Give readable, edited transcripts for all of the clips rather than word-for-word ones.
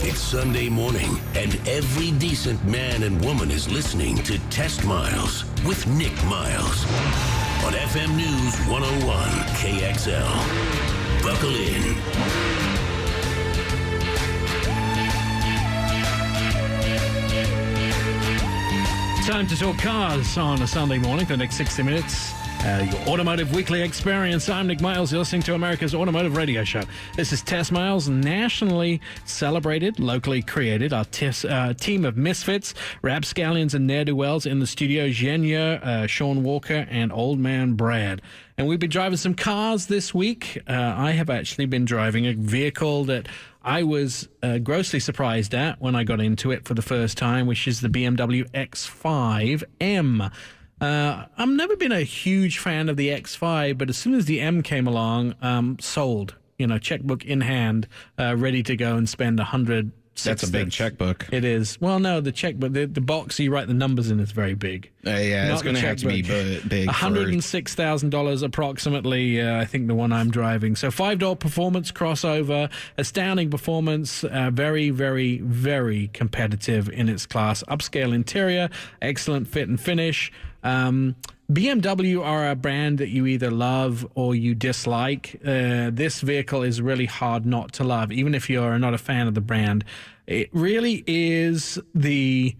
It's Sunday morning, and every decent man and woman is listening to Test Miles with Nick Miles on FM News 101 KXL. Buckle in. Time to talk cars on a Sunday morning for the next 60 minutes. Your Automotive Weekly Experience. I'm Nick Miles. You're listening to America's Automotive Radio Show. This is Test Miles, nationally celebrated, locally created. Our team of misfits, rapscallions and ne'er-do-wells in the studio. Zhenya, Sean Walker, and Old Man Brad. And we've been driving some cars this week. I have actually been driving a vehicle that I was grossly surprised at when I got into it for the first time, which is the BMW X5M. I've never been a huge fan of the X5, but as soon as the M came along, sold. You know, checkbook in hand, ready to go and spend $100. That's a big checkbook. It is. Well, no, the checkbook, the box you write the numbers in is very big. Yeah, it's going to have to be big. $106,000 approximately, I think the one I'm driving. So 5-door performance crossover, astounding performance, very, very, very competitive in its class. Upscale interior, excellent fit and finish. BMW are a brand that you either love or you dislike. This vehicle is really hard not to love, even if you're not a fan of the brand. It really is the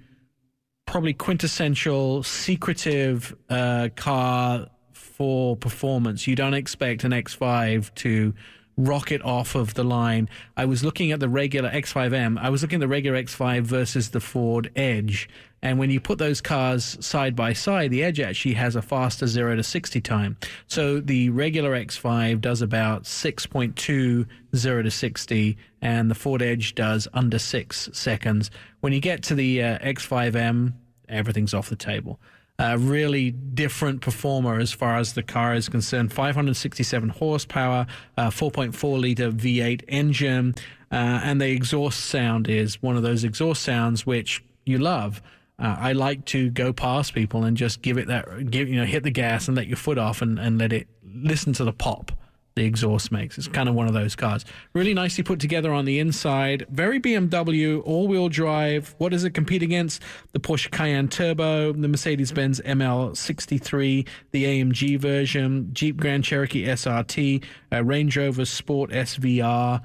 probably quintessential, secretive car for performance. You don't expect an X5 to rocket off of the line. I was looking at the regular X5M. I was looking at the regular X5 versus the Ford Edge. And when you put those cars side by side, the Edge actually has a faster 0 to 60 time. So the regular X5 does about 6.2 0 to 60, and the Ford Edge does under 6 seconds. When you get to the X5M, everything's off the table. Really different performer as far as the car is concerned. 567 horsepower, 4.4-liter V8 engine, and the exhaust sound is one of those exhaust sounds which you love. I like to go past people and just hit the gas and let your foot off and let it listen to the pop the exhaust makes. It's kind of one of those cars. Really nicely put together on the inside. Very BMW, all-wheel drive. What does it compete against? The Porsche Cayenne Turbo, the Mercedes-Benz ML63, the AMG version, Jeep Grand Cherokee SRT, Range Rover Sport SVR.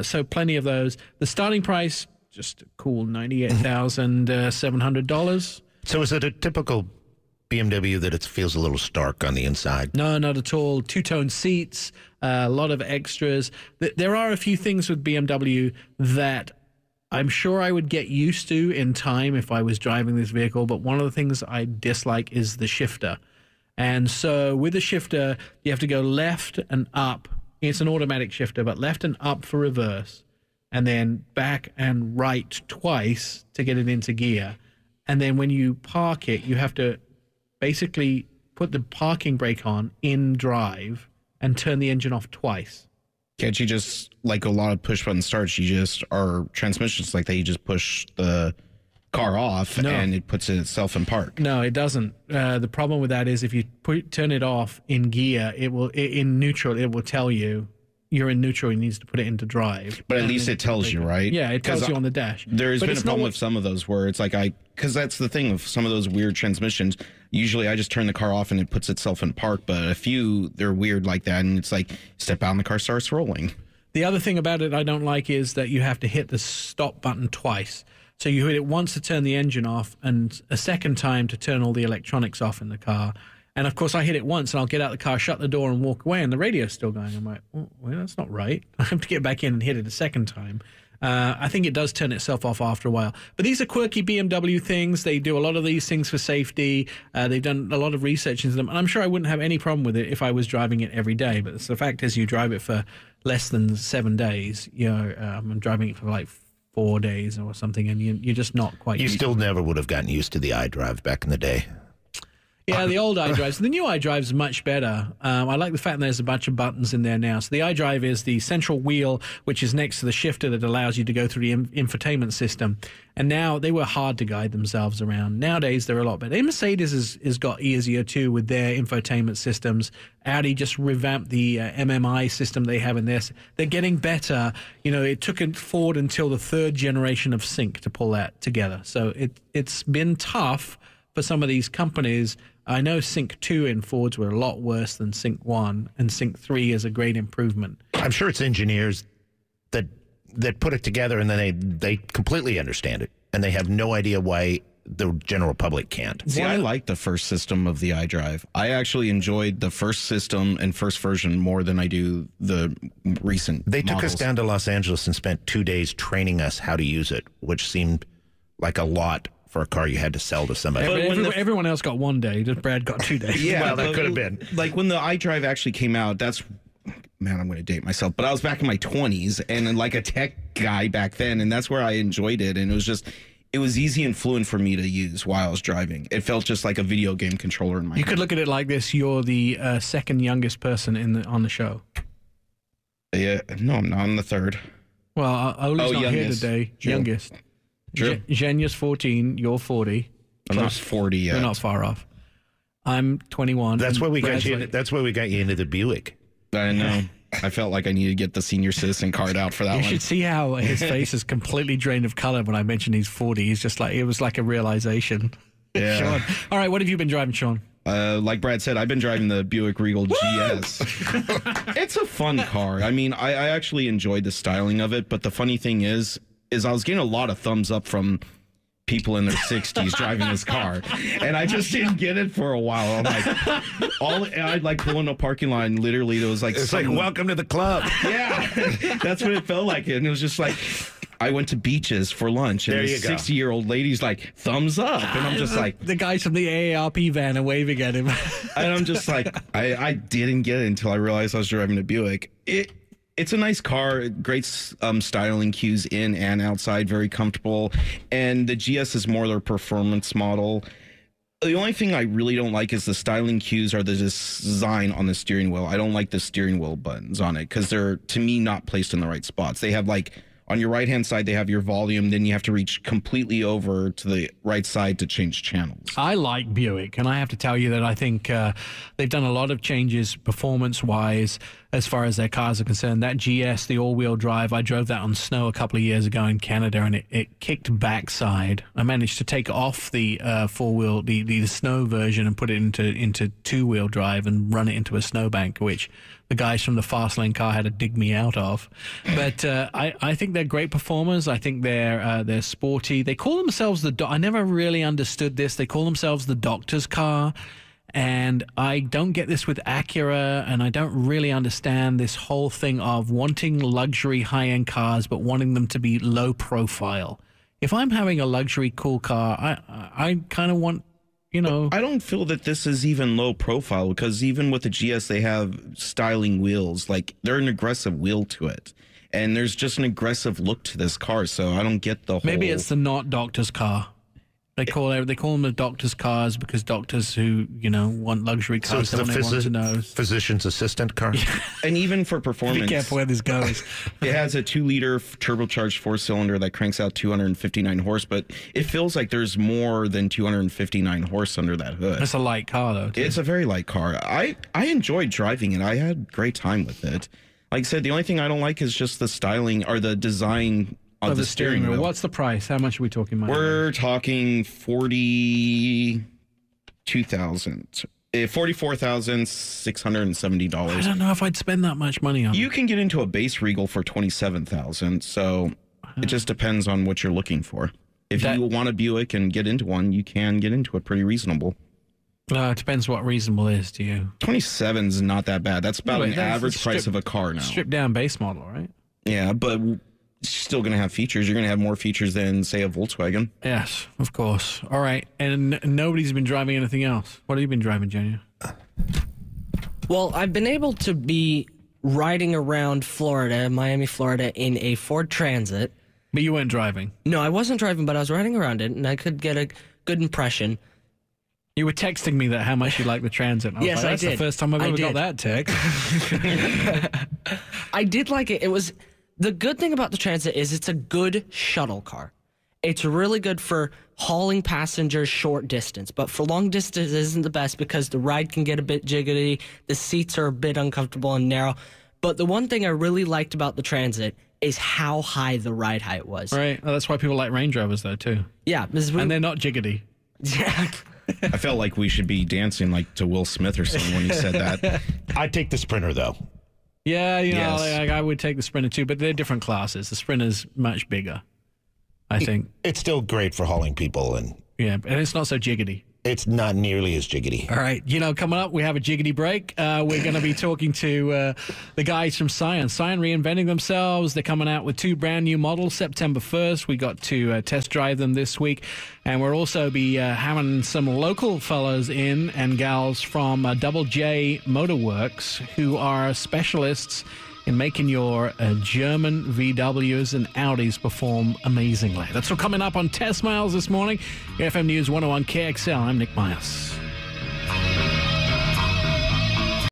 So plenty of those. The starting price, just a cool $98,700. So is it a typical BMW that it feels a little stark on the inside? No, not at all. Two-tone seats, a lot of extras. There are a few things with BMW that I'm sure I would get used to in time if I was driving this vehicle, but one of the things I dislike is the shifter. And so with the shifter, you have to go left and up. It's an automatic shifter, but left and up for reverse, and then back and right twice to get it into gear. And then when you park it, you have to basically put the parking brake on in drive and turn the engine off twice. Can't you just, like a lot of push-button starts, our transmissions like that, you just push the car off and it puts it itself in park? No, it doesn't. The problem with that is if you turn it off in gear, in neutral, it will tell you you're in neutral, it needs to put it into drive. But at least it tells you, right? Yeah, it tells you on the dash. There's been a problem with some of those where it's like because that's the thing of some of those weird transmissions. Usually I just turn the car off and it puts itself in park, but a few, they're weird like that, and it's like, step out and the car starts rolling. The other thing about it I don't like is that you have to hit the stop button twice. So you hit it once to turn the engine off and a second time to turn all the electronics off in the car. And, of course, I hit it once, and I'll get out of the car, shut the door, and walk away, and the radio's still going. I'm like, well, that's not right. I have to get back in and hit it a second time. I think it does turn itself off after a while. But these are quirky BMW things. They do a lot of these things for safety. They've done a lot of research into them. And I'm sure I wouldn't have any problem with it if I was driving it every day. But the fact is, you drive it for less than 7 days. I'm driving it for like 4 days or something, and you're just not quite You used still to it. never would have gotten used to the iDrive back in the day. Yeah, the old iDrives. The new iDrive is much better. I like the fact that there's a bunch of buttons in there now. So the iDrive is the central wheel, which is next to the shifter that allows you to go through the infotainment system. And now they were hard to guide themselves around. Nowadays, they're a lot better. And Mercedes has got easier, too, with their infotainment systems. Audi just revamped the MMI system they have in this. They're getting better. You know, it took Ford until the third generation of Sync to pull that together. So it's been tough for some of these companies. I know Sync 2 in Fords were a lot worse than Sync 1, and Sync 3 is a great improvement. I'm sure it's engineers that put it together, and then they completely understand it, and they have no idea why the general public can't. See, I like the first system of the iDrive. I actually enjoyed the first system and first version more than I do the recent They took models. us down to Los Angeles and spent 2 days training us how to use it, which seemed like a lot for a car you had to sell to somebody. Everyone else got 1 day. Just Brad got 2 days. Yeah, Well, that but, could have been. Like when the iDrive actually came out, man, I'm going to date myself, but I was back in my 20s and like a tech guy back then, and that's where I enjoyed it. And it was easy and fluent for me to use while I was driving. It felt just like a video game controller in my hand. You could look at it like this. You're the second youngest person on the show. Yeah, no, I'm not. I'm the third. Well, Oli's not youngest. here today. True. Youngest. True. Jenya's 14. You're 40. I'm not 40 yet. You're not far off. I'm 21. That's why we got Brad's you. like- That's why we got you into the Buick. I know. I felt like I needed to get the senior citizen card out for that You one. should see how his face is completely drained of color when I mentioned he's 40. He's just like, it was like a realization. Yeah. Sean. All right, what have you been driving, Sean? Like Brad said, I've been driving the Buick Regal GS. It's a fun car. I mean, I actually enjoyed the styling of it, but the funny thing is I was getting a lot of thumbs up from people in their 60s driving this car, and I just didn't get it for a while. I'm like, I'd like pull in a parking lot, and literally there was like, It's like, welcome to the club. yeah, that's what it felt like, and it was just like, I went to Beaches for lunch, and There the you go. 60-year-old lady's like, thumbs up, and I'm just like, The guys from the AARP van are waving at him. and I'm just like, I didn't get it until I realized I was driving a Buick. It's a nice car, great styling cues in and outside, very comfortable. And the GS is more their performance model. The only thing I really don't like is the styling cues are the design on the steering wheel. I don't like the steering wheel buttons on it because they're, to me, not placed in the right spots. They have like, on your right-hand side, they have your volume. Then you have to reach completely over to the right side to change channels. I like Buick, and I have to tell you that I think they've done a lot of changes performance-wise as far as their cars are concerned. That GS, the all-wheel drive, I drove that on snow a couple of years ago in Canada, and it kicked backside. I managed to take off the four-wheel, the snow version, and put it into two-wheel drive and run it into a snowbank, which the guys from the fast lane car had to dig me out of. But I think they're great performers. I think they're sporty. They call themselves I never really understood this. They call themselves the doctor's car. And I don't get this with Acura, and I don't really understand this whole thing of wanting luxury high-end cars but wanting them to be low profile. If I'm having a luxury cool car, I kind of want, you know... I don't feel that this is even low profile because even with the GS, they have styling wheels. Like, they're an aggressive wheel to it. And there's just an aggressive look to this car, so I don't get the whole... Maybe it's the not doctor's car. They call them the doctor's cars because doctors who, want luxury So cars it's the don't want to know. physician's assistant car. And even for performance... Be careful where this goes. It has a 2-liter turbocharged 4-cylinder that cranks out 259 horse, but it feels like there's more than 259 horse under that hood. It's a light car, though. Too. It's a very light car. I enjoyed driving it. I had a great time with it. Like I said, the only thing I don't like is just the styling or the design of the steering wheel. What's the price? How much are we talking about? We're talking $44,670. I don't know if I'd spend that much money on it. You can get into a base Regal for $27,000. So it just depends on what you're looking for. If you want a Buick and get into one, you can get into it pretty reasonable. It depends what reasonable is to you. 27 is not that bad. That's about an average price of a car now. Stripped down base model, right? Yeah, but it's still going to have features. You're going to have more features than, say, a Volkswagen. Yes, of course. All right. And nobody's been driving anything else. What have you been driving, Jenya? Well, I've been able to be riding around Florida, Miami, Florida, in a Ford Transit. But you weren't driving. No, I wasn't driving, but I was riding around it, and I could get a good impression. You were texting me that how much you like the Transit. I was Yes, like, I That's did. the first time I've ever got did. that text. I did like it. It was the good thing about the Transit is it's a good shuttle car. It's really good for hauling passengers short distance, but for long distance it isn't the best because the ride can get a bit jiggly, the seats are a bit uncomfortable and narrow. But the one thing I really liked about the Transit is how high the ride height was. Right. Well, that's why people like Range Rovers, though, too. Yeah, And they're not jiggity. yeah. I felt like we should be dancing like to Will Smith or something when he said that. I'd take the Sprinter, though. Yeah, you know, Yes. like I would take the Sprinter, too, but they're different classes. The Sprinter's much bigger, I think. It's still great for hauling people, and Yeah, and it's not so jiggity. it's not nearly as jiggity. All right. You know, coming up, we have a jiggity break. We're going to be talking to the guys from Scion. Scion reinventing themselves. They're coming out with 2 brand new models September 1st. We got to test drive them this week. And we'll also be having some local fellows in and gals from Double J Motorworks who are specialists in making your German VWs and Audis perform amazingly. That's all coming up on Test Miles this morning. FM News 101 KXL. I'm Nick Myers.